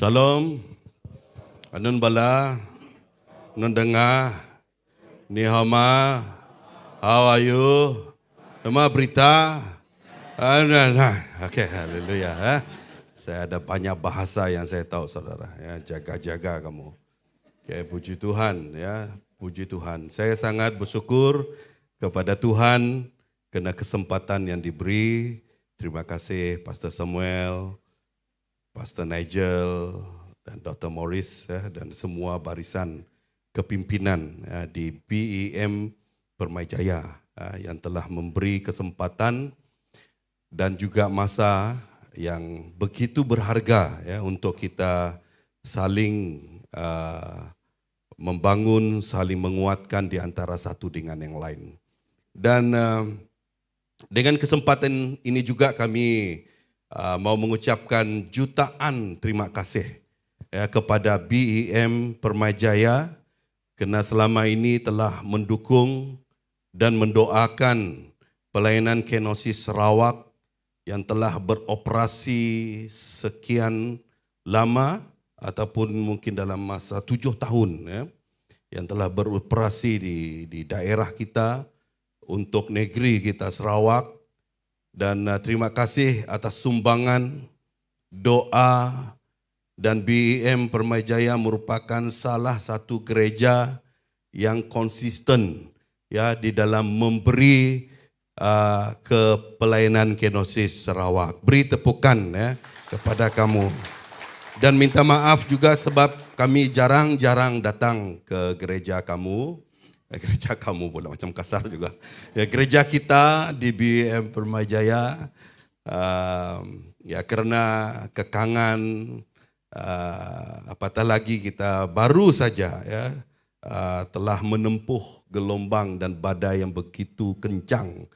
Shalom, anun bala, anun dengar, ni hama, how are you? Nama berita, okay, haleluya. Saya ada banyak bahasa yang saya tahu, saudara. Ya, jaga-jaga kamu. Okay, puji Tuhan, ya, puji Tuhan. Saya sangat bersyukur kepada Tuhan karena kesempatan yang diberi. Terima kasih, Pastor Samuel, Pastor Nigel dan Dr. Morris dan semua barisan kepimpinan di BEM Permai-Jaya yang telah memberi kesempatan dan juga masa yang begitu berharga untuk kita saling membangun, saling menguatkan di antara satu dengan yang lain. Dan dengan kesempatan ini juga kami mau mengucapkan jutaan terima kasih kepada BEM Permai-Jaya kerana selama ini telah mendukung dan mendoakan pelayanan Kenosis Sarawak yang telah beroperasi sekian lama ataupun mungkin dalam masa 7 tahun yang telah beroperasi di daerah kita untuk negeri kita Sarawak. Dan terima kasih atas sumbangan, doa, dan BEM Permai-Jaya merupakan salah satu gereja yang konsisten di dalam memberi ke pelayanan Kenosis Sarawak. Beri tepukan kepada kamu. Dan minta maaf juga sebab kami jarang-jarang datang ke gereja kamu. Gereja kamu pula macam kasar juga. Ya, gereja kita di BEM Permai-Jaya kerana kekangan apatah lagi kita baru saja telah menempuh gelombang dan badai yang begitu kencang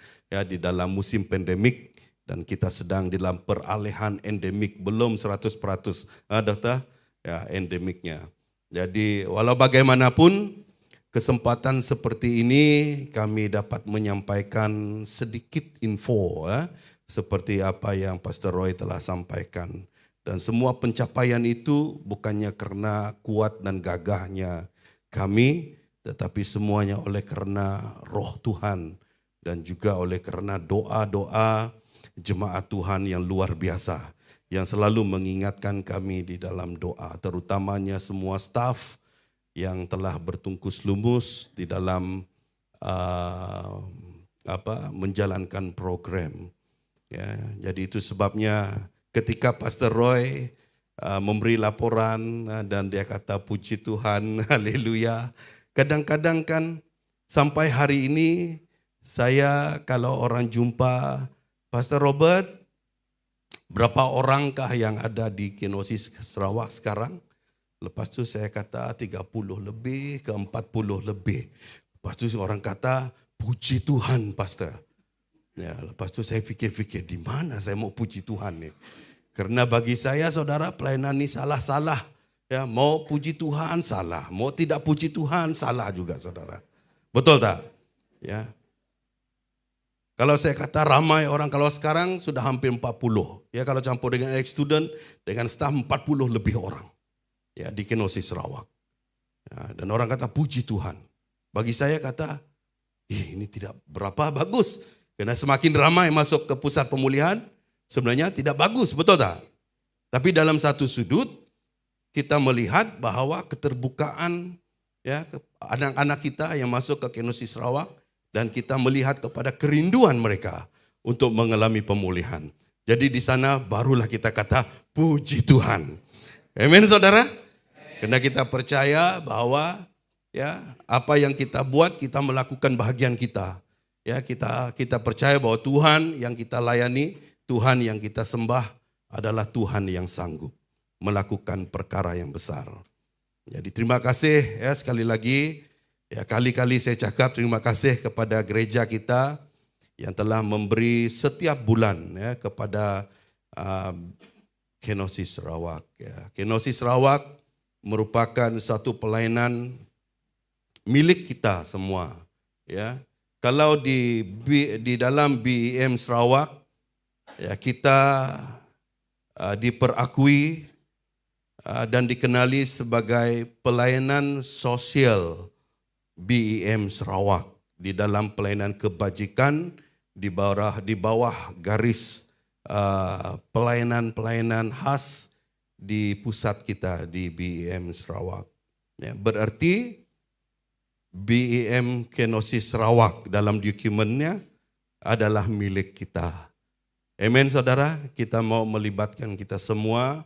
di dalam musim pandemik dan kita sedang dalam peralihan endemik belum 100%. Doktor, endemiknya. Jadi walau bagaimanapun kesempatan seperti ini kami dapat menyampaikan sedikit info seperti apa yang Pastor Roy telah sampaikan. Dan semua pencapaian itu bukannya kerana kuat dan gagahnya kami, tetapi semuanya oleh kerana roh Tuhan dan juga oleh kerana doa-doa jemaat Tuhan yang luar biasa yang selalu mengingatkan kami di dalam doa, terutamanya semua staf yang telah bertungkus lumus di dalam menjalankan program. Ya, jadi itu sebabnya ketika Pastor Roy memberi laporan dan dia kata puji Tuhan, haleluya. Kadang-kadang kan sampai hari ini saya kalau orang jumpa Pastor Robert, berapa orangkah yang ada di Kenosis Sarawak sekarang? Lepas tu saya kata 30 lebih ke 40 lebih. Lepas tu orang kata puji Tuhan Pastor. Ya, lepas tu saya fikir-fikir di mana saya mau puji Tuhan ni. Kerana bagi saya saudara pelayanan ni salah-salah. Ya, mau puji Tuhan salah, mau tidak puji Tuhan salah juga saudara. Betul tak? Ya. Kalau saya kata ramai orang, kalau sekarang sudah hampir 40. Ya, kalau campur dengan ex-student dengan staf 40 lebih orang. Ya, di Kenosis Sarawak. Ya, dan orang kata puji Tuhan. Bagi saya kata, ini tidak berapa bagus. Karena semakin ramai masuk ke pusat pemulihan, sebenarnya tidak bagus, betul tak? Tapi dalam satu sudut, kita melihat bahawa keterbukaan anak-anak kita yang masuk ke Kenosis Sarawak, dan kita melihat kepada kerinduan mereka untuk mengalami pemulihan. Jadi di sana barulah kita kata puji Tuhan. Amin saudara? Karena kita percaya bahwa apa yang kita buat kita melakukan bahagian kita. Ya, kita percaya bahwa Tuhan yang kita layani, Tuhan yang kita sembah adalah Tuhan yang sanggup melakukan perkara yang besar. Jadi terima kasih sekali lagi. Ya, kali-kali saya cakap terima kasih kepada gereja kita yang telah memberi setiap bulan kepada Kenosis Sarawak. Ya, Kenosis Sarawak merupakan satu pelayanan milik kita semua. Ya, kalau di dalam BEM Sarawak, ya kita diperakui dan dikenali sebagai pelayanan sosial BEM Sarawak di dalam pelayanan kebajikan di bawah garis pelayanan khas di pusat kita di BEM Sarawak. Ya, berarti BEM Kenosis Sarawak dalam dokumennya adalah milik kita. Amen saudara, kita mau melibatkan kita semua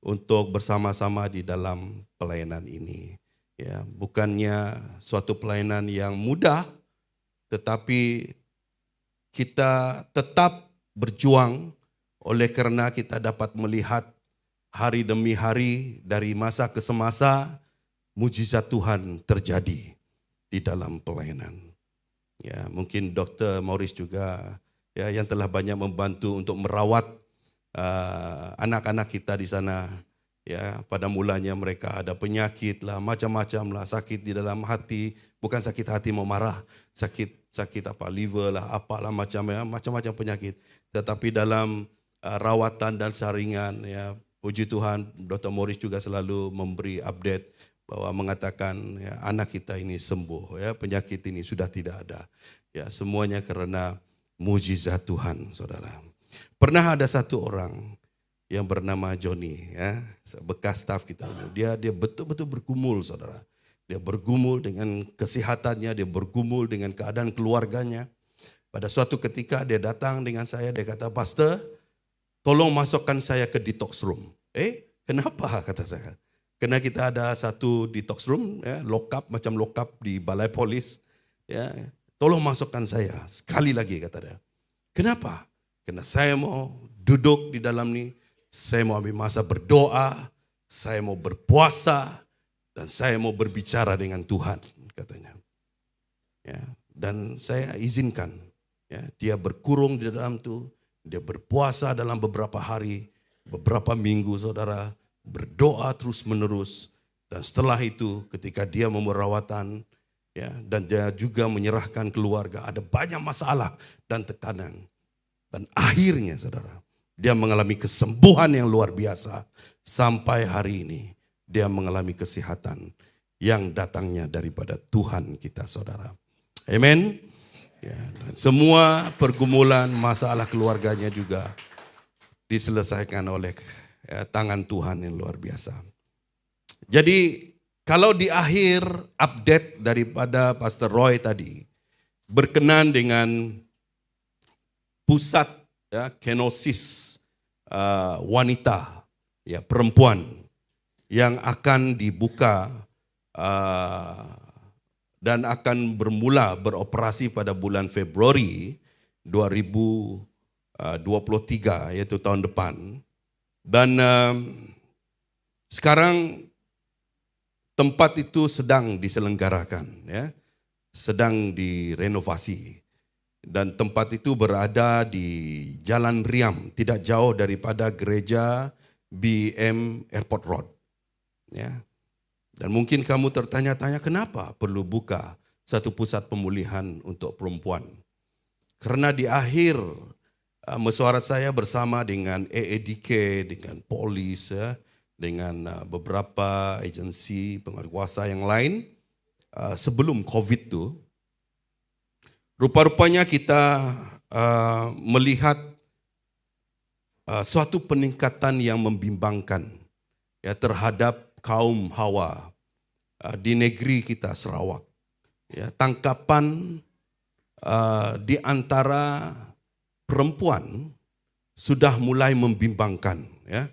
untuk bersama-sama di dalam pelayanan ini. Ya, bukannya suatu pelayanan yang mudah, tetapi kita tetap berjuang oleh karena kita dapat melihat hari demi hari dari masa ke semasa mujizat Tuhan terjadi di dalam pelayanan. Ya, mungkin Dr. Morris juga ya yang telah banyak membantu untuk merawat anak-anak kita di sana. Ya, pada mulanya mereka ada penyakit lah, macam-macam lah, sakit di dalam hati, bukan sakit hati mau marah, sakit apa liver lah, apalah macam-macam penyakit. Tetapi dalam rawatan dan saringan, ya puji Tuhan, Dr. Morris juga selalu memberi update bahwa mengatakan ya, anak kita ini sembuh, ya penyakit ini sudah tidak ada. Ya semuanya karena mujizat Tuhan, saudara. Pernah ada satu orang yang bernama Johnny, ya bekas staf kita. Dia betul-betul bergumul, saudara. Dia bergumul dengan kesehatannya, dia bergumul dengan keadaan keluarganya. Pada suatu ketika dia datang dengan saya, dia kata, "Pastor, tolong masukkan saya ke detox room." Kenapa kata saya? Karena kita ada satu detox room, ya, macam lock up di balai polis. Ya, tolong masukkan saya. Sekali lagi kata dia. Kenapa? Karena saya mau duduk di dalam ini, saya mau ambil masa berdoa, saya mau berpuasa, dan saya mau berbicara dengan Tuhan, katanya. Ya, dan saya izinkan, ya, dia berkurung di dalam itu, dia berpuasa dalam beberapa hari, beberapa minggu, saudara, berdoa terus menerus, dan setelah itu ketika dia memerawatan, ya, dan dia juga menyerahkan keluarga, ada banyak masalah dan tekanan, dan akhirnya saudara dia mengalami kesembuhan yang luar biasa sampai hari ini dia mengalami kesehatan yang datangnya daripada Tuhan kita, saudara. Amen. Ya, dan semua pergumulan masalah keluarganya juga diselesaikan oleh tangan Tuhan yang luar biasa. Jadi kalau di akhir update daripada Pastor Roy tadi berkenan dengan pusat, ya, kenosis wanita, ya, perempuan yang akan dibuka dan akan bermula beroperasi pada bulan Februari 2023, yaitu tahun depan. Dan sekarang tempat itu sedang diselenggarakan, ya, sedang direnovasi. Dan tempat itu berada di Jalan Riam, tidak jauh daripada gereja BEM Airport Road. Ya. Dan mungkin kamu tertanya-tanya kenapa perlu buka satu pusat pemulihan untuk perempuan. Karena di akhir mesyuarat saya bersama dengan AADK, dengan polis, ya, dengan beberapa agensi penguasa yang lain sebelum COVID itu, rupa-rupanya kita melihat suatu peningkatan yang membimbangkan, ya, terhadap kaum Hawa di negeri kita Sarawak. Ya, tangkapan di antara perempuan sudah mulai membimbangkan, ya.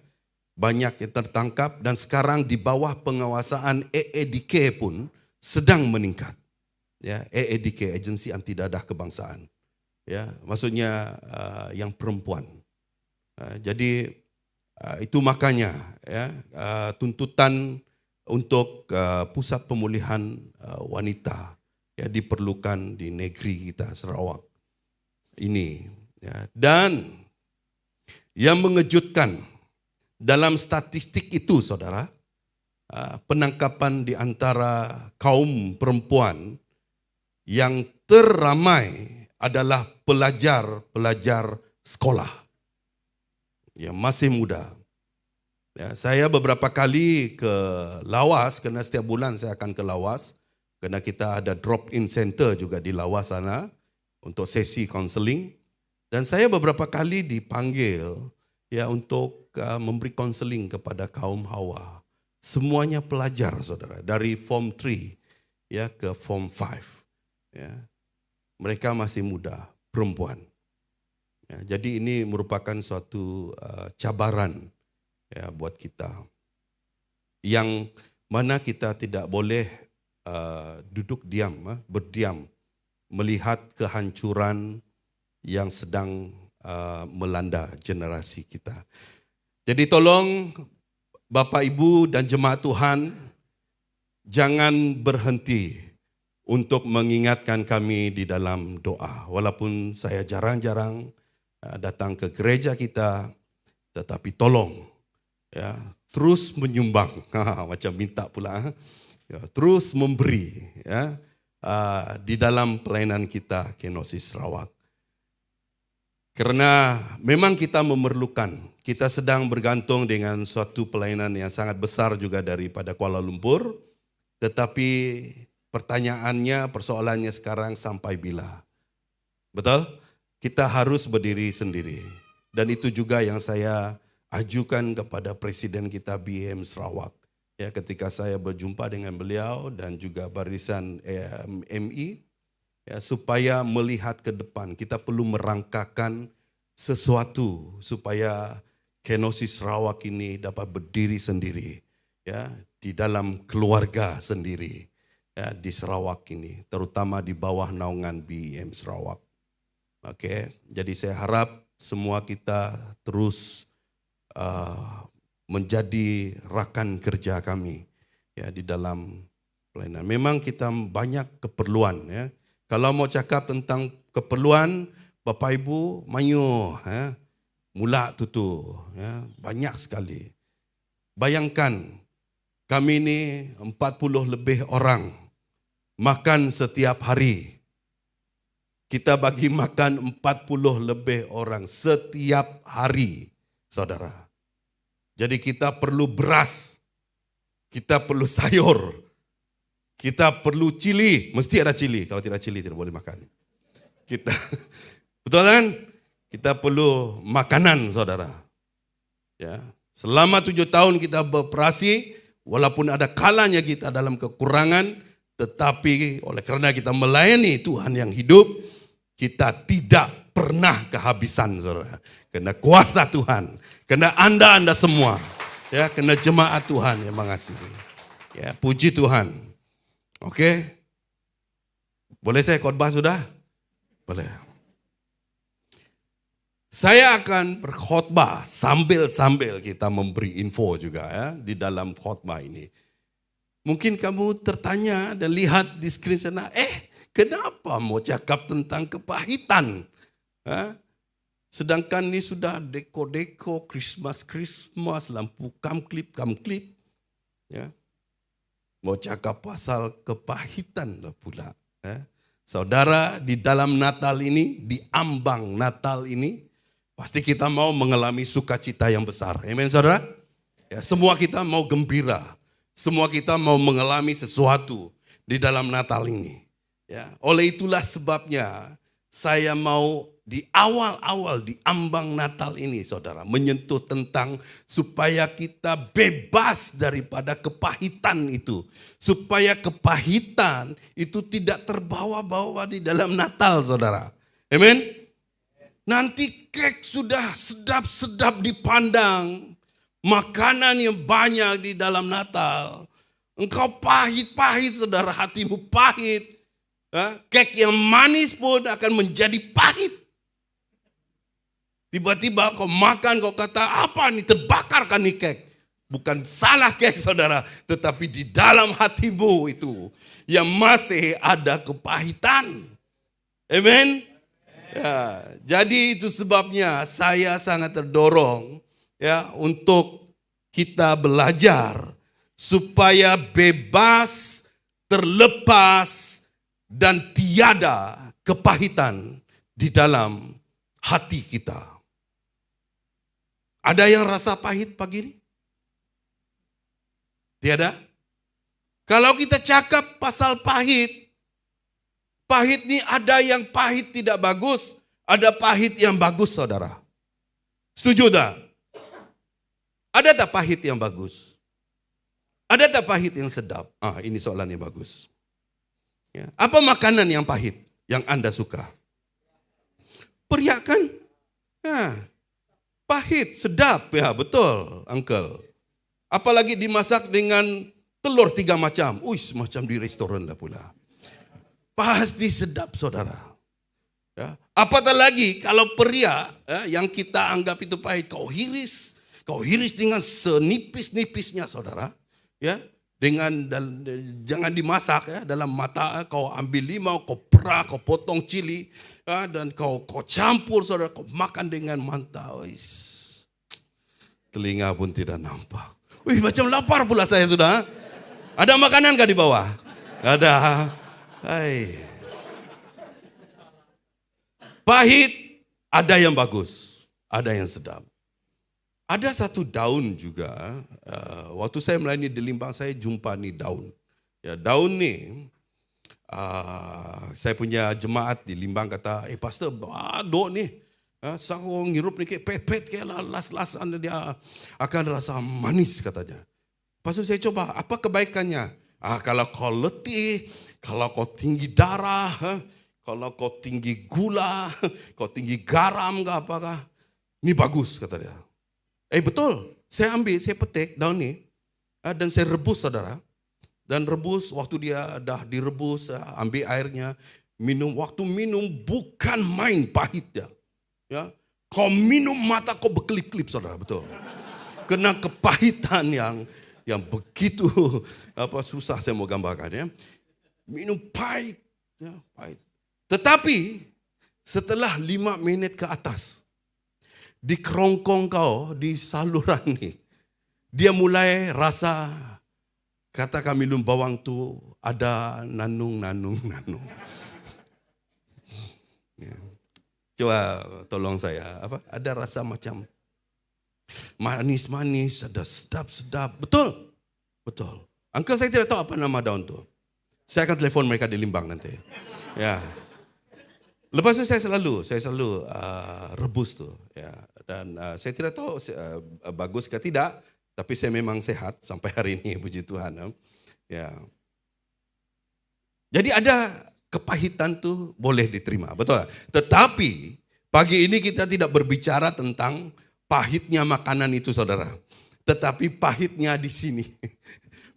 Banyak yang tertangkap dan sekarang di bawah pengawasan AADK pun sedang meningkat. Ya, AADK, Agensi Anti Dadah Kebangsaan. Ya, maksudnya yang perempuan. Jadi itu makanya, ya, tuntutan untuk pusat pemulihan wanita, ya, diperlukan di negeri kita Sarawak ini. Ya, dan yang mengejutkan dalam statistik itu, saudara, penangkapan di antara kaum perempuan yang terramai adalah pelajar-pelajar sekolah yang masih muda. Ya, saya beberapa kali ke Lawas, karena setiap bulan saya akan ke Lawas, karena kita ada drop-in center juga di Lawas sana untuk sesi konseling. Dan saya beberapa kali dipanggil ya untuk memberi konseling kepada kaum hawa. Semuanya pelajar, saudara, dari Form 3 ya ke Form 5. Ya. Mereka masih muda, perempuan. Ya, jadi ini merupakan suatu cabaran ya buat kita, yang mana kita tidak boleh duduk diam, berdiam melihat kehancuran yang sedang melanda generasi kita. Jadi tolong Bapak Ibu dan jemaat Tuhan, jangan berhenti untuk mengingatkan kami di dalam doa. Walaupun saya jarang-jarang datang ke gereja kita, tetapi tolong ya, terus menyumbang, macam minta pula, ya, terus memberi ya, di dalam pelayanan kita Kenosis Sarawak. Karena memang kita memerlukan, kita sedang bergantung dengan suatu pelayanan yang sangat besar juga daripada Kuala Lumpur, tetapi pertanyaannya, persoalannya sekarang sampai bila? Betul? Kita harus berdiri sendiri. Dan itu juga yang saya ajukan kepada Presiden kita BM Sarawak. Ya, ketika saya berjumpa dengan beliau dan juga barisan MI, ya, supaya melihat ke depan, kita perlu merangkakan sesuatu supaya Kenosis Sarawak ini dapat berdiri sendiri, ya, di dalam keluarga sendiri, ya, di Sarawak ini, terutama di bawah naungan BM Sarawak. Oke, jadi saya harap semua kita terus menjadi rakan kerja kami ya di dalam pelayanan. Memang kita banyak keperluan ya. Kalau mau cakap tentang keperluan, Bapak Ibu mayu ya, mula tutu ya, banyak sekali. Bayangkan kami ini 40 lebih orang makan setiap hari. Kita bagi makan 40 lebih orang setiap hari, saudara. Jadi kita perlu beras, kita perlu sayur, kita perlu cili, mesti ada cili. Kalau tidak cili tidak boleh makan. Kita, betul kan? Kita perlu makanan, saudara. Ya, selama 7 tahun kita beroperasi, walaupun ada kalanya kita dalam kekurangan, tetapi oleh karena kita melayani Tuhan yang hidup, kita tidak pernah kehabisan, saudara. Karena kuasa Tuhan, karena Anda semua, ya, karena jemaat Tuhan yang mengasihi. Ya, puji Tuhan. Oke, boleh saya khotbah sudah? Boleh. Saya akan berkhotbah sambil kita memberi info juga ya di dalam khotbah ini. Mungkin kamu tertanya dan lihat di skrin sana, kenapa mau cakap tentang kepahitan? Sedangkan ini sudah deko-deko, Christmas, lampu kamklip. Ya. Mau cakap pasal kepahitan lah pula. Ya. Saudara, di dalam Natal ini, di ambang Natal ini, pasti kita mau mengalami sukacita yang besar. Amin, saudara? Ya, semua kita mau gembira. Semua kita mau mengalami sesuatu di dalam Natal ini. Ya, oleh itulah sebabnya saya mau di awal-awal di ambang Natal ini, saudara, menyentuh tentang supaya kita bebas daripada kepahitan itu. Supaya kepahitan itu tidak terbawa-bawa di dalam Natal, saudara. Amin? Nanti kek sudah sedap-sedap dipandang. Makanan yang banyak di dalam Natal. Engkau pahit-pahit, saudara, hatimu pahit. Kek yang manis pun akan menjadi pahit. Tiba-tiba kau makan, kau kata, apa nih, terbakar kan nih kek. Bukan salah kek, saudara, tetapi di dalam hatimu itu yang masih ada kepahitan. Amen. Ya, jadi itu sebabnya saya sangat terdorong ya untuk kita belajar supaya bebas, terlepas dan tiada kepahitan di dalam hati kita. Ada yang rasa pahit pagi ini? Tiada? Kalau kita cakap pasal pahit, pahit ini ada yang pahit tidak bagus, ada pahit yang bagus, saudara. Setuju tak? Ada tak pahit yang bagus? Ada tak pahit yang sedap? Ini soalan yang bagus. Ya. Apa makanan yang pahit yang Anda suka? Periak kan? Pahit, sedap. Ya betul, Uncle. Apalagi dimasak dengan telur 3 macam. Macam di restoran lah pula. Pasti sedap, saudara. Ya. Apatah lagi kalau periak yang kita anggap itu pahit. Kau hiris dengan senipis-nipisnya, saudara. Ya, jangan dimasak ya, dalam mata. Kau ambil limau, kau perah, kau potong cili, ya, dan kau campur, saudara. Kau makan dengan mantap. Telinga pun tidak nampak. Macam lapar pula saya sudah. Ada makanan kah di bawah? Ada. Pahit, ada yang bagus, ada yang sedap. Ada satu daun juga, waktu saya melayani di Limbang, saya jumpa nih daun. Ya, daun nih, saya punya jemaat di Limbang kata, pastor, dok nih, saya ngirup nih kayak pet-pet, kayak las-lasan, dia akan rasa manis katanya. Pastor saya coba, apa kebaikannya? Kalau kau letih, kalau kau tinggi darah, kalau kau tinggi gula, kau tinggi garam, apakah, ini bagus kata dia. Betul, saya ambil, saya petik daun ini dan saya rebus, saudara. Dan rebus, waktu dia dah direbus, ambil airnya, minum. Waktu minum bukan main pahitnya. Ya, kau minum mata kau berkelip-kelip, saudara, betul. Kena kepahitan yang begitu susah saya mau gambarkan ya. Minum pahit, ya, pahit. Tetapi setelah 5 menit ke atas, di kerongkong kau, di saluran nih, dia mulai rasa, kata kami minum bawang tu ada nanung. Ya. Coba tolong saya, ada rasa macam manis-manis, ada sedap-sedap, betul. Uncle saya tidak tahu apa nama daun tu. Saya akan telepon mereka di Limbang nanti. Ya. Lepas itu saya selalu rebus tuh, ya. Dan saya tidak tahu bagus ke tidak, tapi saya memang sehat sampai hari ini, puji Tuhan. Ya. Jadi ada kepahitan tuh boleh diterima, betul. Tetapi pagi ini kita tidak berbicara tentang pahitnya makanan itu, saudara. Tetapi pahitnya di sini,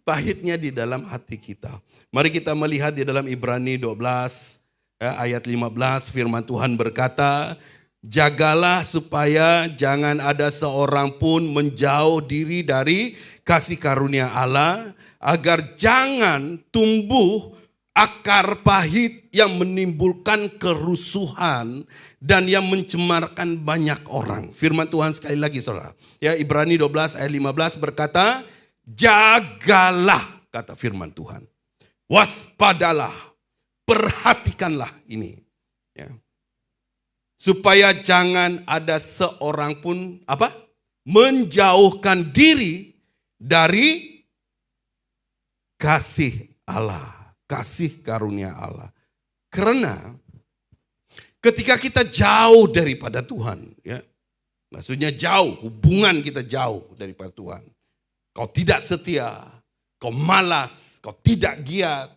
pahitnya di dalam hati kita. Mari kita melihat di dalam Ibrani 12. Ayat 15 firman Tuhan berkata, jagalah supaya jangan ada seorang pun menjauh diri dari kasih karunia Allah, agar jangan tumbuh akar pahit yang menimbulkan kerusuhan dan yang mencemarkan banyak orang. Firman Tuhan sekali lagi, saudara. Ya, Ibrani 12 ayat 15 berkata, jagalah, kata firman Tuhan. Waspadalah. Perhatikanlah ini, ya. Supaya jangan ada seorang pun menjauhkan diri dari kasih Allah, kasih karunia Allah. Karena ketika kita jauh daripada Tuhan, ya, maksudnya jauh, hubungan kita jauh daripada Tuhan. Kau tidak setia, kau malas, kau tidak giat.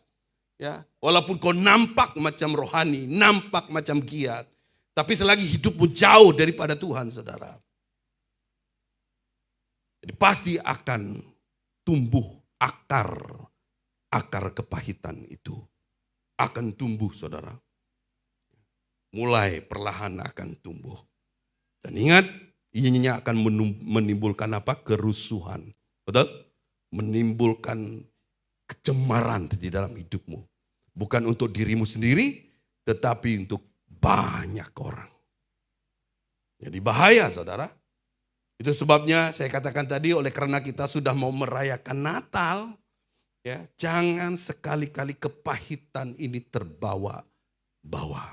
Ya, walaupun kau nampak macam rohani, nampak macam giat, tapi selagi hidupmu jauh daripada Tuhan, saudara, jadi pasti akan tumbuh akar kepahitan itu akan tumbuh, saudara. Mulai perlahan akan tumbuh. Dan ingat, ini akan menimbulkan kerusuhan, betul? Menimbulkan kecemaran di dalam hidupmu. Bukan untuk dirimu sendiri, tetapi untuk banyak orang. Jadi bahaya, saudara. Itu sebabnya saya katakan tadi, oleh karena kita sudah mau merayakan Natal, ya, jangan sekali-kali kepahitan ini terbawa-bawa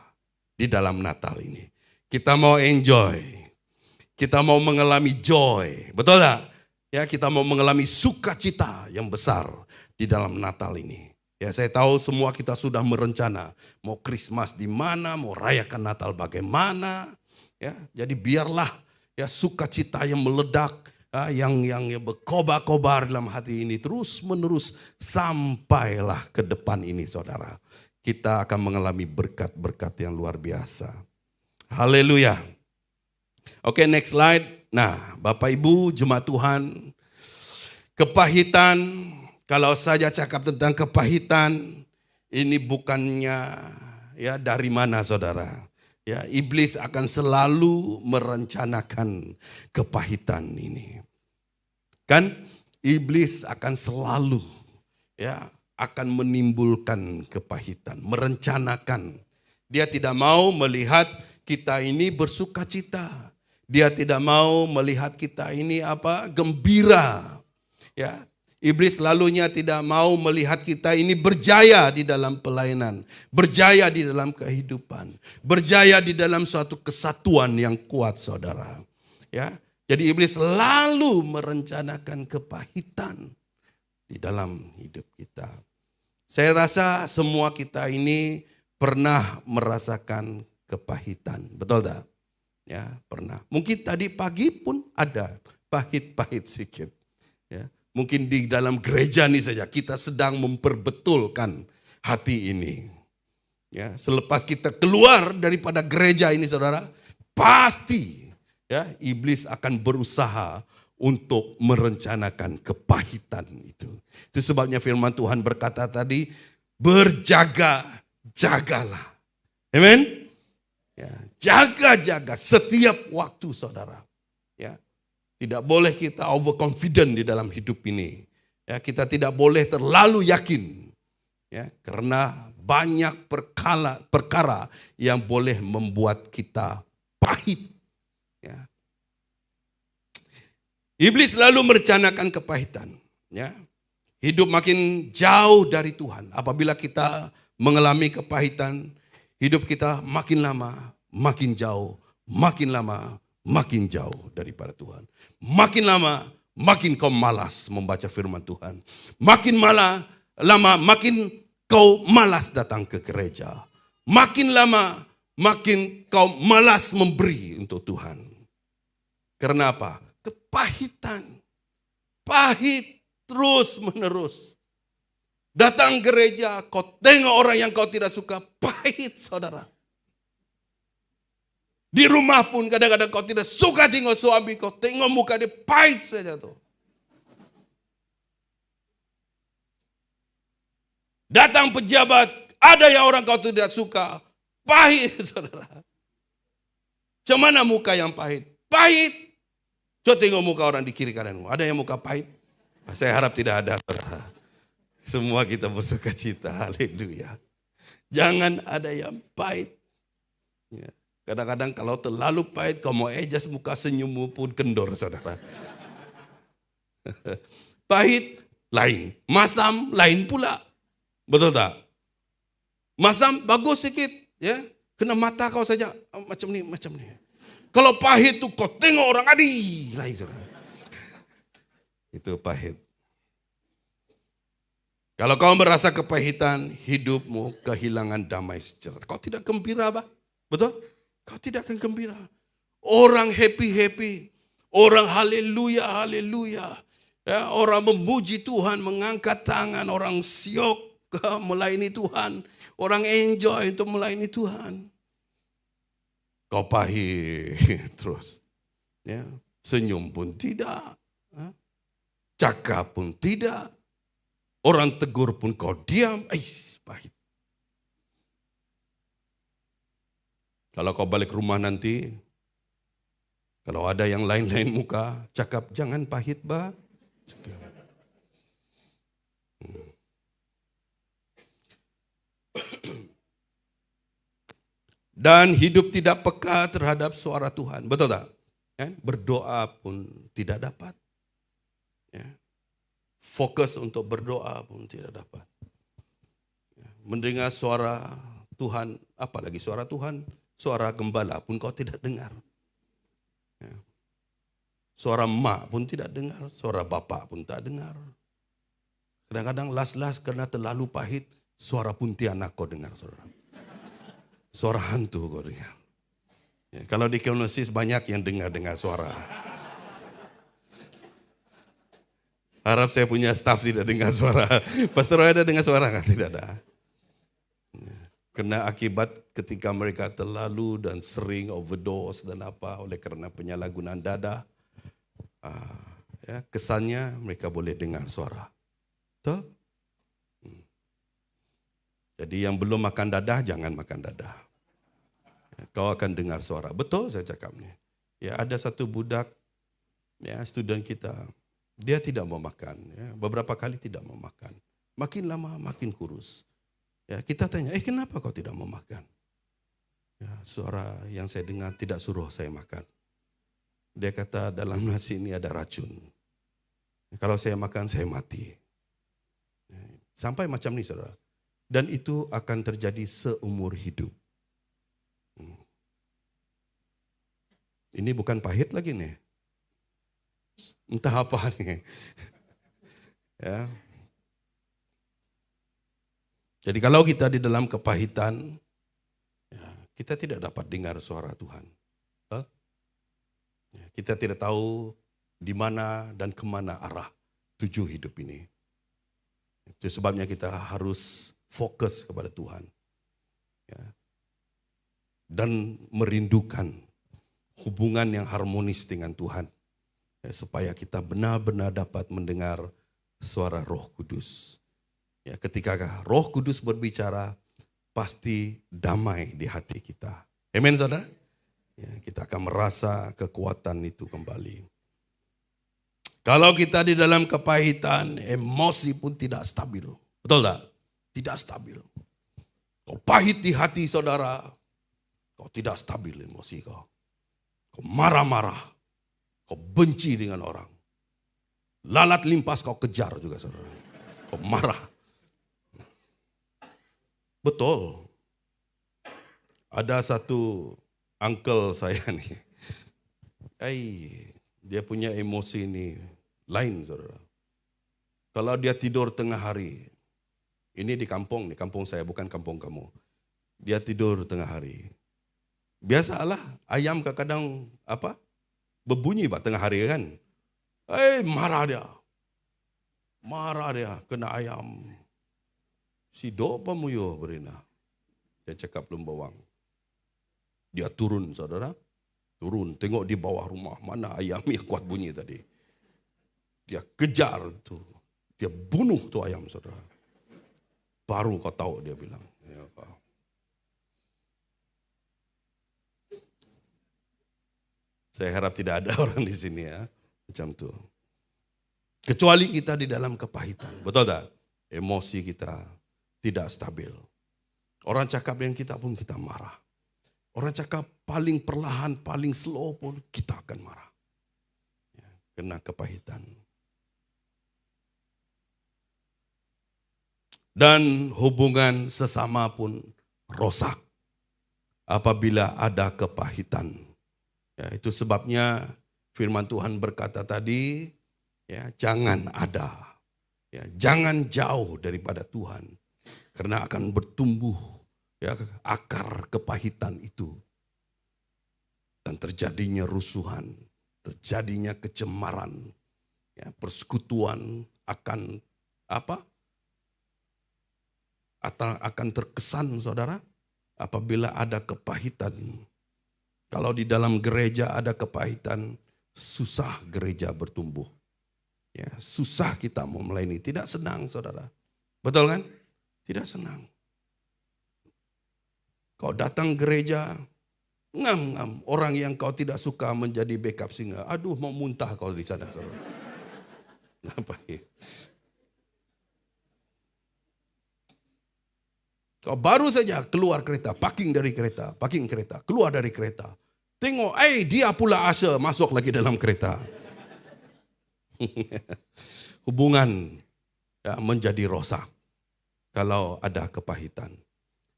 di dalam Natal ini. Kita mau enjoy, kita mau mengalami joy, betul tak? Ya, kita mau mengalami sukacita yang besar di dalam Natal ini. Ya, saya tahu semua kita sudah merencana mau Christmas di mana, mau rayakan Natal bagaimana. Ya, jadi biarlah ya sukacita yang meledak, yang berkobar-kobar dalam hati ini terus menerus sampailah ke depan ini, saudara. Kita akan mengalami berkat-berkat yang luar biasa. Haleluya. Oke, next slide. Nah, Bapak Ibu jemaat Tuhan, kepahitan, kalau saja cakap tentang kepahitan, ini bukannya ya dari mana, saudara. Ya, iblis akan selalu merencanakan kepahitan ini. Kan iblis akan selalu ya akan menimbulkan kepahitan, merencanakan. Dia tidak mau melihat kita ini bersukacita. Dia tidak mau melihat kita ini gembira. Ya, iblis selalunya tidak mau melihat kita ini berjaya di dalam pelayanan, berjaya di dalam kehidupan, berjaya di dalam suatu kesatuan yang kuat, saudara. Ya, jadi iblis selalu merencanakan kepahitan di dalam hidup kita. Saya rasa semua kita ini pernah merasakan kepahitan, betul tak? Ya, pernah. Mungkin tadi pagi pun ada pahit-pahit sedikit. Ya, mungkin di dalam gereja ini saja kita sedang memperbetulkan hati ini. Ya, selepas kita keluar daripada gereja ini, saudara, pasti ya iblis akan berusaha untuk merencanakan kepahitan itu. Itu sebabnya firman Tuhan berkata tadi, berjaga-jagalah. Amen. Ya, jaga-jaga setiap waktu, saudara. Ya, tidak boleh kita overconfident di dalam hidup ini. Ya, kita tidak boleh terlalu yakin. Ya, karena banyak perkara yang boleh membuat kita pahit. Ya. Iblis selalu merencanakan kepahitan. Ya. Hidup makin jauh dari Tuhan. Apabila kita mengalami kepahitan, hidup kita makin lama, makin jauh, makin lama, makin jauh daripada Tuhan. Makin lama, makin kau malas membaca firman Tuhan. Makin lama, makin kau malas datang ke gereja. Makin lama, makin kau malas memberi untuk Tuhan. Karena apa? Kepahitan. Pahit terus menerus. Datang gereja, kau tengok orang yang kau tidak suka, pahit, saudara. Di rumah pun kadang-kadang kau tidak suka tengok suami, kau tengok muka dia, pahit saja tuh. Datang pejabat, ada yang orang kau tidak suka, pahit, saudara. Cemana muka yang pahit? Pahit. Coba tengok muka orang di kiri kananmu, ada yang muka pahit? Saya harap tidak ada, saudara. Semua kita bersuka cita, haleluya. Jangan ada yang pahit. Ya. Kadang-kadang kalau terlalu pahit, kau mau adjust muka senyummu pun kendor, saudara. Pahit lain, masam lain pula. Betul tak? Masam bagus sedikit, ya. Kena mata kau saja, macam ni. Kalau pahit tuh kau tengok orang, lain, saudara. Itu pahit. Kalau kau merasa kepahitan, hidupmu kehilangan damai sejahtera. Kau tidak gembira, bah? Betul? Kau tidak akan gembira. Orang happy. Orang haleluya. Ya, orang memuji Tuhan, mengangkat tangan. Orang siok melayani Tuhan. Orang enjoy untuk melayani Tuhan. Kau pahit terus. Ya, senyum pun tidak. Cakap pun tidak. Orang tegur pun kau diam, pahit. Kalau kau balik rumah nanti, kalau ada yang lain-lain muka, cakap jangan pahit, bah. Dan hidup tidak peka terhadap suara Tuhan, betul tak? Berdoa pun tidak dapat. Ya. Fokus untuk berdoa pun tidak dapat. Mendengar suara Tuhan, apalagi suara Tuhan, suara gembala pun kau tidak dengar. Suara mak pun tidak dengar, suara bapak pun tak dengar. Kadang-kadang las-las karena terlalu pahit, suara Pontianak kau dengar, saudara. Suara hantu kau dengar. Ya, kalau di Kenosis banyak yang dengar suara. Harap saya punya staf tidak dengar suara. Pastor Roy ada dengar suara kan? Tidak ada. Kena akibat ketika mereka terlalu dan sering overdose dan apa oleh karena penyalahgunaan dadah. Ya, kesannya mereka boleh dengar suara. Betul? Jadi yang belum makan dadah, jangan makan dadah. Kau akan dengar suara. Betul saya cakapnya. Ya, ada satu budak, ya, student kita, dia tidak mau makan. Ya, beberapa kali tidak mau makan. Makin lama makin kurus. Ya, kita tanya, kenapa kau tidak mau makan? Ya, suara yang saya dengar tidak suruh saya makan. Dia kata dalam nasi ini ada racun. Kalau saya makan, saya mati. Sampai macam ini, saudara. Dan itu akan terjadi seumur hidup. Ini bukan pahit lagi nih. Entah apa nih. Ya. Jadi kalau kita di dalam kepahitan, ya, kita tidak dapat dengar suara Tuhan. Ya, kita tidak tahu di mana dan kemana arah tujuh hidup ini. Itu sebabnya kita harus fokus kepada Tuhan. Ya. Dan merindukan hubungan yang harmonis dengan Tuhan. Ya, supaya kita benar-benar dapat mendengar suara Roh Kudus. Ya, ketika Roh Kudus berbicara, pasti damai di hati kita. Amin, saudara? Ya, kita akan merasa kekuatan itu kembali. Kalau kita di dalam kepahitan, emosi pun tidak stabil. Betul tak? Tidak stabil. Kau pahit di hati, saudara, kau tidak stabil emosi kau. Kau marah-marah, kau benci dengan orang. Lalat limpas kau kejar juga, saudara. Kau marah. Betul. Ada satu uncle saya nih. Dia punya emosi ini lain, saudara. Kalau dia tidur tengah hari, ini di kampung saya, bukan kampung kamu. Dia tidur tengah hari. Biasalah ayam kadang-kadang berbunyi tengah hari kan. Marah dia kena ayam. Si do pamuyo berina. Dia cakap lembawang. Dia turun, saudara. Turun, tengok di bawah rumah. Mana ayam yang kuat bunyi tadi. Dia kejar tu. Dia bunuh tu ayam, saudara. Baru kau tahu, dia bilang. Ya, saya harap tidak ada orang di sini ya. Macam tu. Kecuali kita di dalam kepahitan. Betul tak? Emosi kita tidak stabil. Orang cakap dengan kita pun kita marah. Orang cakap paling perlahan, paling slow pun kita akan marah. Ya, kena kepahitan. Dan hubungan sesama pun rosak apabila ada kepahitan. Ya, itu sebabnya firman Tuhan berkata tadi, ya, jangan ada. Ya, jangan jauh daripada Tuhan. Karena akan bertumbuh ya, akar kepahitan itu. Dan terjadinya rusuhan, terjadinya kecemaran, ya, persekutuan akan akan terkesan, saudara, apabila ada kepahitan. Kalau di dalam gereja ada kepahitan, susah gereja bertumbuh. Ya, susah kita mau melayani, tidak senang, saudara. Betul kan? Tidak senang. Kau datang gereja, ngam-ngam. Orang yang kau tidak suka menjadi backup singer. Aduh, mau muntah kau di sana, saudara. Apa ya? Kau baru saja keluar kereta, parking kereta, keluar dari kereta. Tengok, dia pula Asher masuk lagi dalam kereta. Hubungan ya, menjadi rosak kalau ada kepahitan.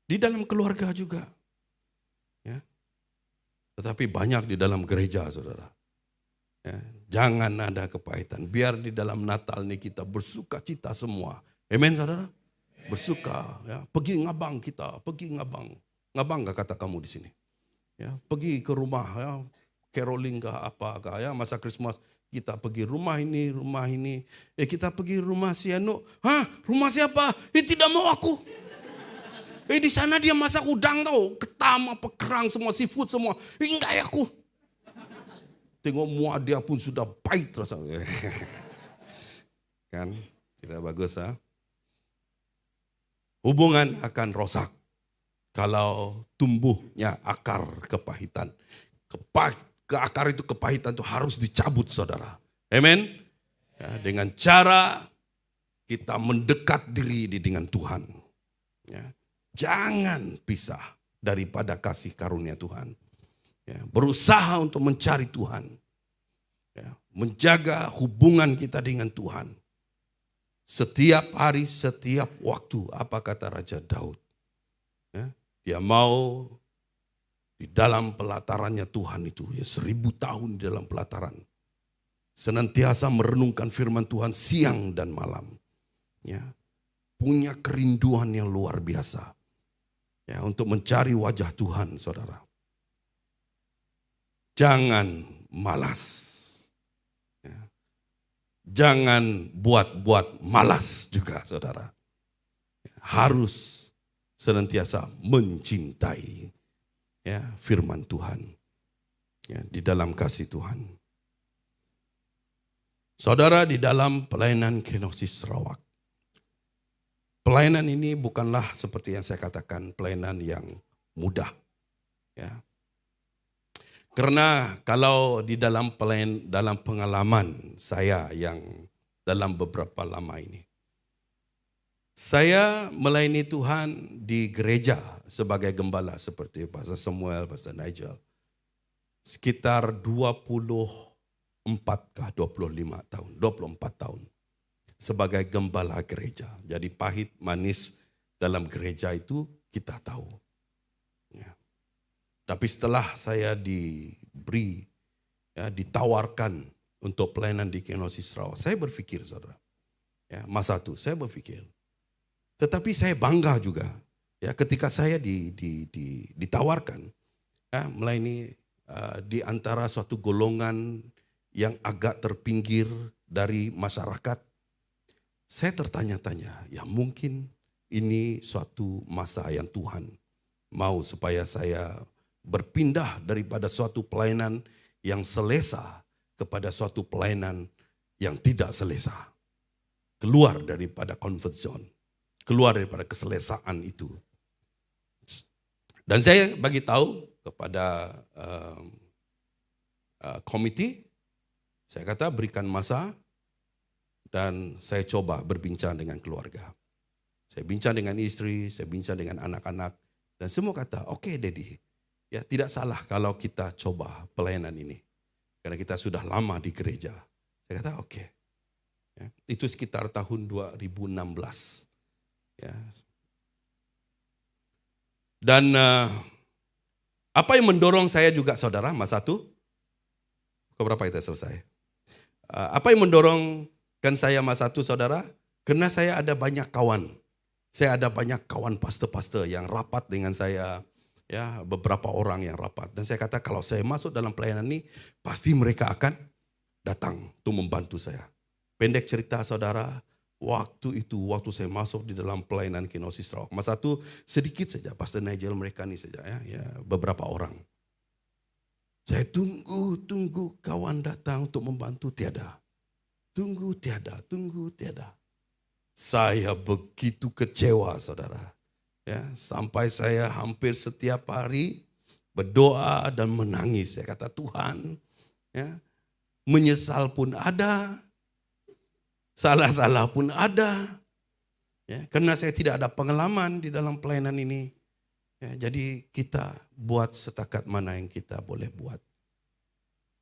Di dalam keluarga juga. Ya. Tetapi banyak di dalam gereja, saudara. Ya. Jangan ada kepahitan. Biar di dalam Natal ini kita bersuka cita semua. Amen saudara? Bersuka. Ya. Pergi ngabang kita, pergi ngabang. Ngabang gak kata kamu di sini? Ya, pergi ke rumah, ya, caroling kah apa kah, ya, masa Christmas kita pergi rumah ini. Kita pergi rumah si Anu. Hah, rumah siapa? Tidak mau aku. Di sana dia masak udang tau, ketam apa kerang semua, seafood semua. Enggak ya aku. Tengok muak dia pun sudah pahit rasanya. Kan, tidak bagus ha? Hubungan akan rosak kalau tumbuhnya akar kepahitan. Akar itu kepahitan itu harus dicabut saudara. Amen. Ya, dengan cara kita mendekat diri dengan Tuhan. Ya, jangan pisah daripada kasih karunia Tuhan. Ya, berusaha untuk mencari Tuhan. Ya, menjaga hubungan kita dengan Tuhan. Setiap hari, setiap waktu. Apa kata Raja Daud? Ya, dia mau di dalam pelatarannya Tuhan itu. Ya, 1000 tahun di dalam pelataran. Senantiasa merenungkan firman Tuhan siang dan malam. Ya, punya kerinduan yang luar biasa. Ya, untuk mencari wajah Tuhan saudara. Jangan malas. Ya. Jangan buat malas juga saudara. Ya, harus senantiasa mencintai ya, firman Tuhan ya, di dalam kasih Tuhan. Saudara, di dalam pelayanan Kenosis Sarawak. Pelayanan ini bukanlah seperti yang saya katakan pelayanan yang mudah. Ya. Karena kalau di dalam pengalaman saya yang dalam beberapa lama ini. Saya melayani Tuhan di gereja sebagai gembala seperti Pastor Samuel, Pastor Nigel. Sekitar 24 kah 25 tahun, 24 tahun sebagai gembala gereja. Jadi pahit manis dalam gereja itu kita tahu. Ya. Tapi setelah saya diberi, ya, ditawarkan untuk pelayanan di Kenosis Sarawak, saya berpikir saudara, ya, masa itu saya berpikir. Tetapi saya bangga juga, ya, ketika saya ditawarkan, ya, melayani di antara suatu golongan yang agak terpinggir dari masyarakat. Saya tertanya-tanya, ya mungkin ini suatu masa yang Tuhan mau supaya saya berpindah daripada suatu pelayanan yang selesa kepada suatu pelayanan yang tidak selesa. Keluar daripada comfort zone, keluar daripada keselesaan itu. Dan saya bagi tahu kepada komite, saya kata berikan masa dan saya coba berbincang dengan keluarga. Saya bincang dengan istri, saya bincang dengan anak-anak dan semua kata, "Oke, Daddy. Ya, tidak salah kalau kita coba pelayanan ini. Karena kita sudah lama di gereja." Saya kata, "Oke." Ya, itu sekitar tahun 2016. Ya. Dan apa yang mendorong saya juga saudara, masa itu, keberapa kita selesai? Apa yang mendorongkan saya masa itu saudara? Karena saya ada banyak kawan. Saya ada banyak kawan pastor-pastor yang rapat dengan saya. Ya, beberapa orang yang rapat. Dan saya kata kalau saya masuk dalam pelayanan ini, pasti mereka akan datang untuk membantu saya. Pendek cerita saudara, waktu saya masuk di dalam pelayanan Kenosis Sarawak. Masa itu sedikit saja, Pastor Nigel mereka ini saja ya, beberapa orang. Saya tunggu kawan datang untuk membantu, tiada. Tunggu tiada. Saya begitu kecewa saudara. Ya, sampai saya hampir setiap hari berdoa dan menangis. Saya kata Tuhan, ya, menyesal pun ada, salah-salah pun ada. Ya, karena saya tidak ada pengalaman di dalam pelayanan ini. Ya, jadi kita buat setakat mana yang kita boleh buat.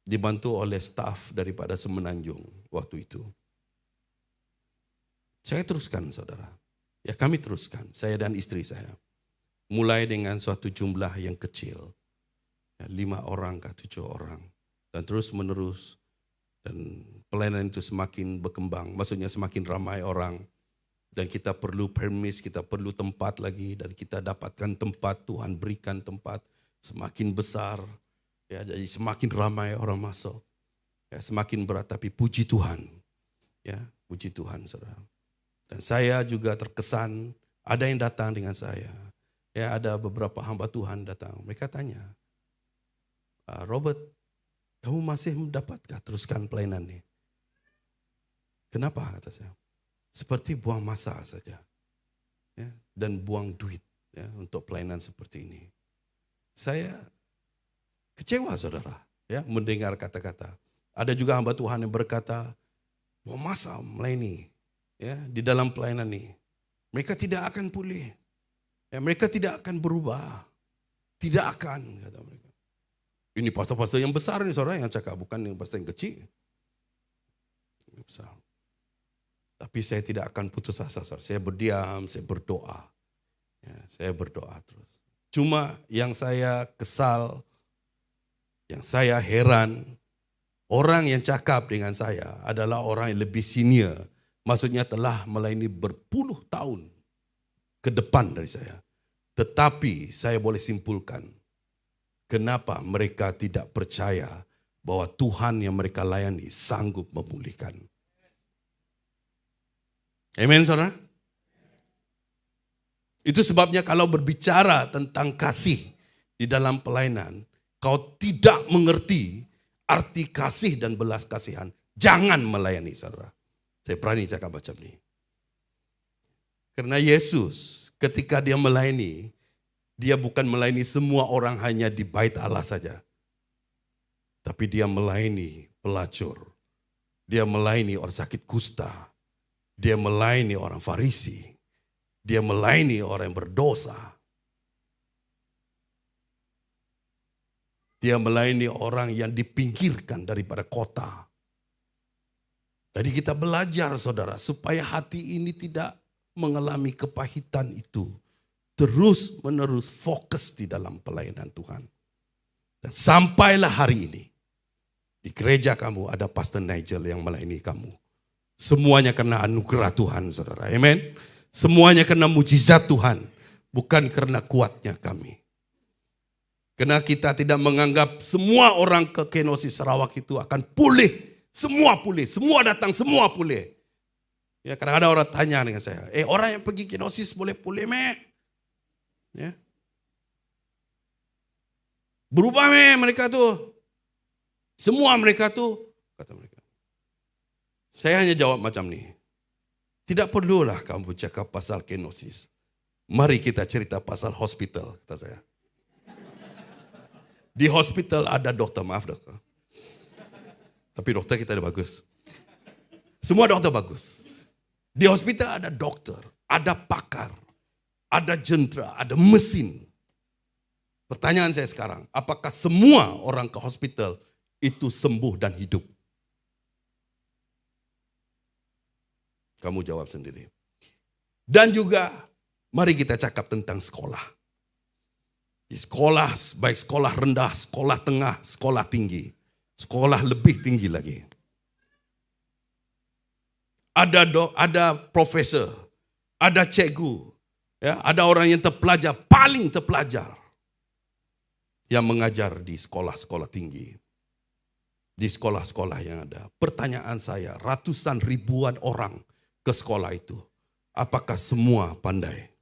Dibantu oleh staf daripada Semenanjung waktu itu. Saya teruskan saudara. Ya kami teruskan, saya dan istri saya. Mulai dengan suatu jumlah yang kecil. Ya, 5 orang ke 7 orang. Dan terus menerus Dan pelayanan itu semakin berkembang, maksudnya semakin ramai orang. Dan kita perlu permis, kita perlu tempat lagi. Dan kita dapatkan tempat, Tuhan berikan tempat semakin besar. Ya, jadi semakin ramai orang masuk. Ya, semakin berat, tapi puji Tuhan. Ya, puji Tuhan, saudara. Dan saya juga terkesan, ada yang datang dengan saya. Ya, ada beberapa hamba Tuhan datang. Mereka tanya, Robert, kamu masih mendapatkah teruskan pelayanan ini? Kenapa, kata saya? Seperti buang masa saja. Ya, dan buang duit ya, untuk pelayanan seperti ini. Saya kecewa, saudara, ya, mendengar kata-kata. Ada juga hamba Tuhan yang berkata, buang masa melayani ya, di dalam pelayanan ini. Mereka tidak akan pulih. Ya, mereka tidak akan berubah. Tidak akan, kata mereka. Ini pastor-pastor yang besar nih, saudara, yang cakap, bukan yang pastor yang kecil. Besar. Tapi saya tidak akan putus asa, saudara. Saya berdiam, saya berdoa. Ya, saya berdoa terus. Cuma yang saya kesal, yang saya heran, orang yang cakap dengan saya adalah orang yang lebih senior. Maksudnya telah melayani berpuluh tahun ke depan dari saya. Tetapi saya boleh simpulkan, kenapa mereka tidak percaya bahwa Tuhan yang mereka layani sanggup memulihkan. Amen, saudara? Itu sebabnya kalau berbicara tentang kasih di dalam pelayanan, kau tidak mengerti arti kasih dan belas kasihan, jangan melayani, saudara. Saya berani cakap macam ini. Karena Yesus ketika dia melayani, dia bukan melayani semua orang hanya di bait Allah saja. Tapi dia melayani pelacur. Dia melayani orang sakit kusta. Dia melayani orang Farisi. Dia melayani orang yang berdosa. Dia melayani orang yang dipinggirkan daripada kota. Jadi kita belajar, saudara, supaya hati ini tidak mengalami kepahitan itu. Terus menerus fokus di dalam pelayanan Tuhan. Dan sampailah hari ini, di gereja kamu ada Pastor Nigel yang melayani kamu. Semuanya karena anugerah Tuhan, saudara. Amen. Semuanya karena mujizat Tuhan. Bukan karena kuatnya kami. Karena kita tidak menganggap semua orang ke Kenosis Sarawak itu akan pulih. Semua pulih, semua datang, semua pulih. Ya, kadang-kadang orang tanya dengan saya, orang yang pergi Kenosis boleh pulih, ya. Berubah mereka tuh. Semua mereka tuh, kata mereka. Saya hanya jawab macam ni. Tidak perlulah kamu cakap pasal Kenosis. Mari kita cerita pasal hospital, kata saya. Di hospital ada dokter, maaf dokter. Tapi dokter kita ada bagus. Semua dokter bagus. Di hospital ada dokter, ada pakar, ada jentera, ada mesin. Pertanyaan saya sekarang, apakah semua orang ke hospital itu sembuh dan hidup? Kamu jawab sendiri. Dan juga mari kita cakap tentang sekolah. Di sekolah, baik sekolah rendah, sekolah tengah, sekolah tinggi. Sekolah lebih tinggi lagi. Ada profesor, ada cikgu, ya, ada orang yang terpelajar, paling terpelajar yang mengajar di sekolah-sekolah tinggi. Di sekolah-sekolah yang ada. Pertanyaan saya, ratusan ribuan orang ke sekolah itu. Apakah semua pandai?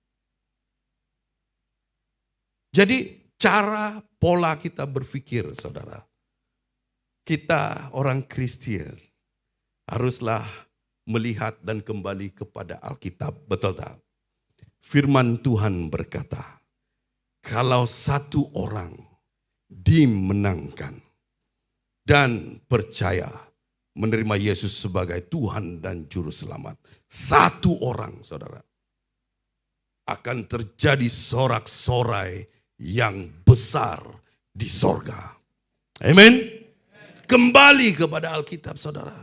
Jadi cara pola kita berpikir, saudara. Kita orang Kristen haruslah melihat dan kembali kepada Alkitab, betul tak? Firman Tuhan berkata, kalau satu orang dimenangkan dan percaya menerima Yesus sebagai Tuhan dan Juru Selamat, satu orang, saudara, akan terjadi sorak-sorai yang besar di sorga. Amin. Kembali kepada Alkitab, saudara.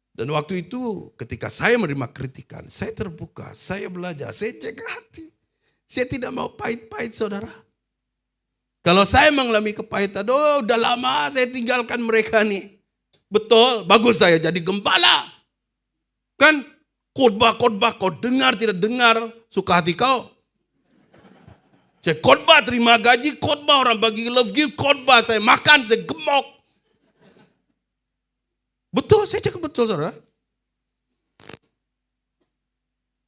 Dan waktu itu ketika saya menerima kritikan, saya terbuka, saya belajar, saya jaga hati. Saya tidak mau pahit-pahit, saudara. Kalau saya mengalami kepahitan, udah lama saya tinggalkan mereka nih. Betul, bagus saya jadi gembala. Kan khotbah-khotbah kau dengar tidak dengar, suka hati kau. Saya khotbah terima gaji, khotbah orang bagi love gift, khotbah saya makan, saya gemuk. Betul, saya cakap betul saudara.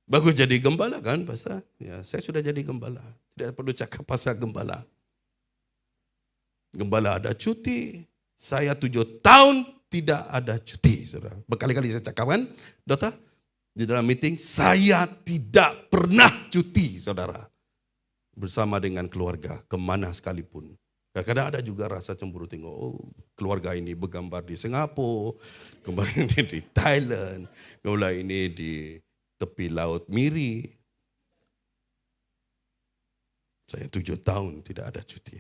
Bagus jadi gembala kan pastor? Ya, saya sudah jadi gembala. Tidak perlu cakap pasal gembala. Gembala ada cuti. Saya 7 tahun tidak ada cuti. Saudara. Berkali-kali saya cakap kan, Dokter? Di dalam meeting, saya tidak pernah cuti, saudara. Bersama dengan keluarga, kemana sekalipun. Kadang-kadang ada juga rasa cemburu tengok, keluarga ini bergambar di Singapura, kemarin ini di Thailand, kemudian ini di tepi laut Miri. Saya 7 tahun tidak ada cuti.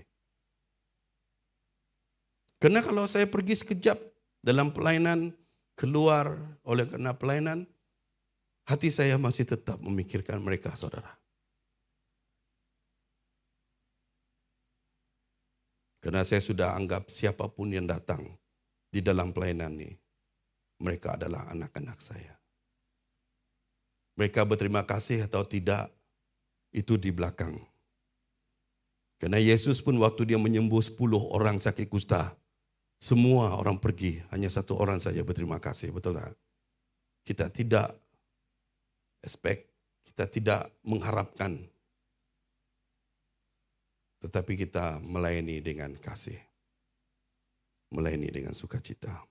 Karena kalau saya pergi sekejap dalam pelayanan, keluar oleh karena pelayanan, hati saya masih tetap memikirkan mereka, saudara. Karena saya sudah anggap siapapun yang datang di dalam pelayanan ini, mereka adalah anak-anak saya. Mereka berterima kasih atau tidak, itu di belakang. Karena Yesus pun waktu dia menyembuh 10 orang sakit kusta, semua orang pergi, hanya 1 orang saja berterima kasih, betul tak? Kita tidak expect, kita tidak mengharapkan, tetapi kita melayani dengan kasih, melayani dengan sukacita.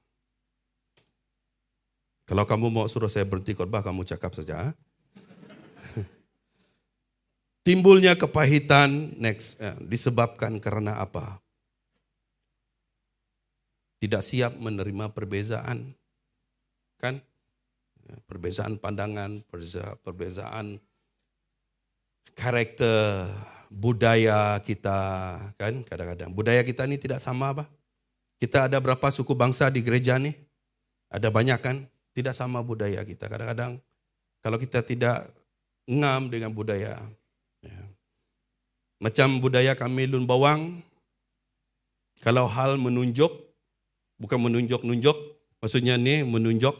Kalau kamu mau suruh saya berhenti khotbah, kamu cakap saja. Timbulnya kepahitan disebabkan karena apa? Tidak siap menerima perbezaan. Kan? Perbezaan pandangan, perbezaan karakter, budaya kita, kan? Kadang-kadang budaya kita ini tidak sama apa? Kita ada berapa suku bangsa di gereja nih? Ada banyak kan? Tidak sama budaya kita. Kadang-kadang kalau kita tidak ngam dengan budaya. Ya. Macam budaya kami Lun Bawang, kalau hal menunjuk, bukan menunjuk-nunjuk, maksudnya nih menunjuk,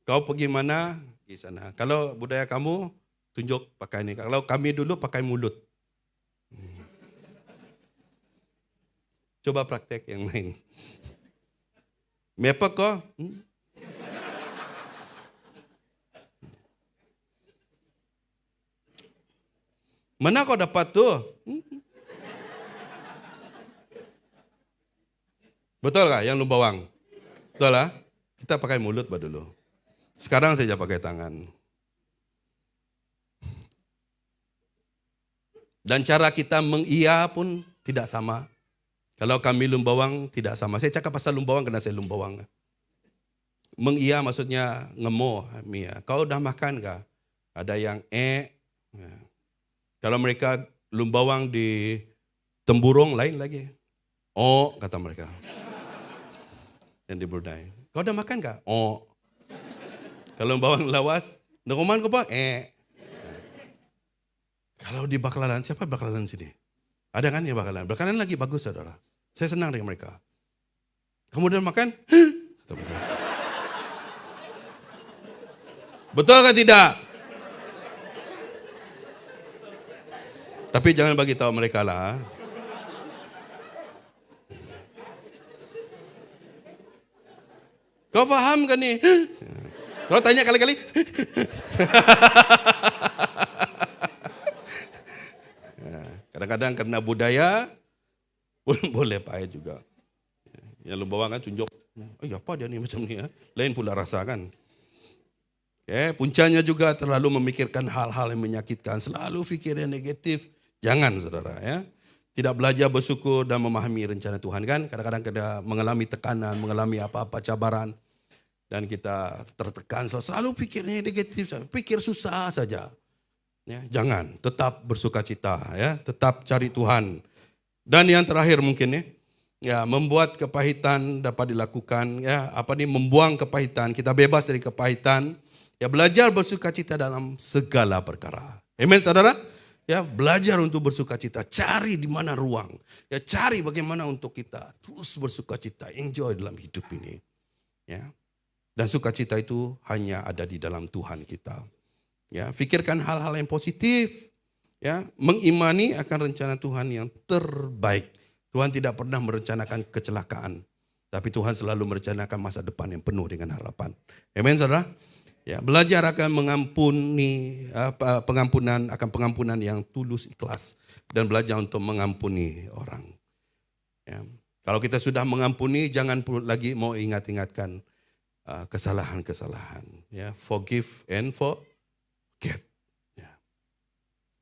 kau pergi mana? Di sana. Kalau budaya kamu, tunjuk pakai ini. Kalau kami dulu pakai mulut. Coba praktek yang lain. Mepa kau? Mana kau dapat tu? Betul tak yang Lun Bawang? Betul lah. Kita pakai mulut dulu. Sekarang saja pakai tangan. Dan cara kita mengiya pun tidak sama. Kalau kami Lun Bawang tidak sama. Saya cakap pasal Lun Bawang karena saya Lun Bawang. Mengiya maksudnya ngemo. Kau dah makan kah? Ada yang Kalau mereka Lun Bawang di Temburung lain lagi. Oh, kata mereka. Yang di Brunei. Kau dah makan kah? Oh. Kalau Lun Bawang Lawas, dokumen kau apa? Kalau di Baklalan, siapa Baklalan sini? Ada kan yang Baklalan? Baklalan lagi bagus, saudara. Saya senang dengan mereka. Kamu udah makan? Kata mereka. Betul atau tidak? Tapi jangan bagi tahu mereka lah. Kau faham kan ni? Kalau tanya kali-kali. Kadang-kadang karena budaya pun boleh payah juga. Yang Lun Bawang kan tunjuk. Apa dia ni macam ni? Lain pula rasa kan. Puncanya juga terlalu memikirkan hal-hal yang menyakitkan. Selalu fikir yang negatif. Jangan saudara ya. Tidak belajar bersyukur dan memahami rencana Tuhan kan. Kadang-kadang kita mengalami tekanan, mengalami apa-apa cabaran. Dan kita tertekan, selalu pikirnya negatif, pikir susah saja. Ya, jangan, tetap bersukacita ya, tetap cari Tuhan. Dan yang terakhir mungkin ya, membuat kepahitan dapat dilakukan ya, membuang kepahitan, kita bebas dari kepahitan. Ya, belajar bersukacita dalam segala perkara. Amen saudara? Ya, belajar untuk bersukacita, cari di mana ruang. Ya, cari bagaimana untuk kita terus bersukacita, enjoy dalam hidup ini. Ya. Dan sukacita itu hanya ada di dalam Tuhan kita. Ya, pikirkan hal-hal yang positif. Ya, mengimani akan rencana Tuhan yang terbaik. Tuhan tidak pernah merencanakan kecelakaan, tapi Tuhan selalu merencanakan masa depan yang penuh dengan harapan. Amin, saudara. Ya, belajar akan mengampuni, pengampunan yang tulus, ikhlas, dan belajar untuk mengampuni orang. Ya. Kalau kita sudah mengampuni, jangan lagi mau ingat-ingatkan kesalahan-kesalahan. Ya, forgive and forget. Ya.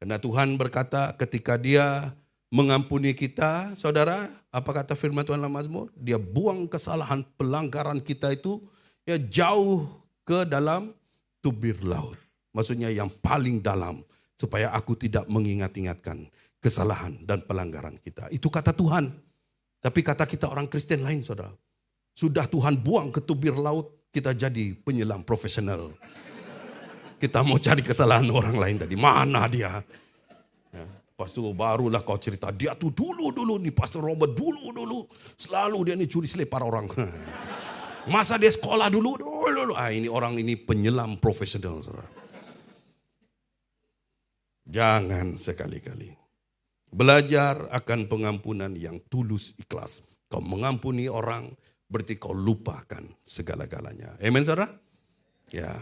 Karena Tuhan berkata ketika Dia mengampuni kita, saudara, apa kata firman Tuhan dalam Mazmur? Dia buang kesalahan pelanggaran kita itu ya jauh ke dalam tubir laut. Maksudnya yang paling dalam, supaya aku tidak mengingat-ingatkan kesalahan dan pelanggaran kita. Itu kata Tuhan. Tapi kata kita orang Kristen lain, saudara. Sudah Tuhan buang ke tubir laut, kita jadi penyelam profesional. Kita mau cari kesalahan orang lain tadi. Mana dia? Ya, Pastor barulah kau cerita. Dia tuh dulu nih Pastor Robert dulu. Selalu dia nih curi selepar orang. Masa dia sekolah dulu. Ini orang ini penyelam profesional, saudara. Jangan sekali-kali. Belajar akan pengampunan yang tulus, ikhlas. Kau mengampuni orang, berarti kau lupakan segala-galanya. Amin, saudara? Ya,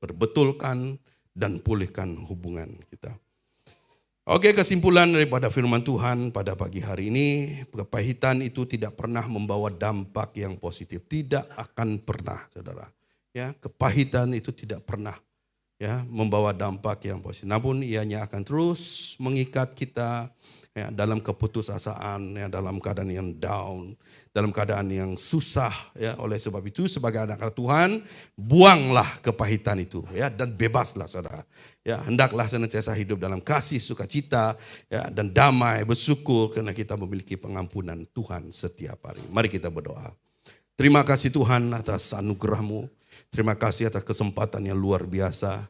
perbetulkan dan pulihkan hubungan kita. Oke, kesimpulan daripada firman Tuhan pada pagi hari ini, kepahitan itu tidak pernah membawa dampak yang positif. Tidak akan pernah, saudara. Ya, kepahitan itu tidak pernah ya membawa dampak yang positif. Namun ianya akan terus mengikat kita ya, dalam keputusasaan, ya, dalam keadaan yang down, dalam keadaan yang susah. Ya, oleh sebab itu sebagai anak Tuhan, buanglah kepahitan itu ya, dan bebaslah, saudara. Ya, hendaklah senantiasa hidup dalam kasih, sukacita, ya, dan damai, bersyukur karena kita memiliki pengampunan Tuhan setiap hari. Mari kita berdoa. Terima kasih Tuhan atas anugerah-Mu. Terima kasih atas kesempatan yang luar biasa.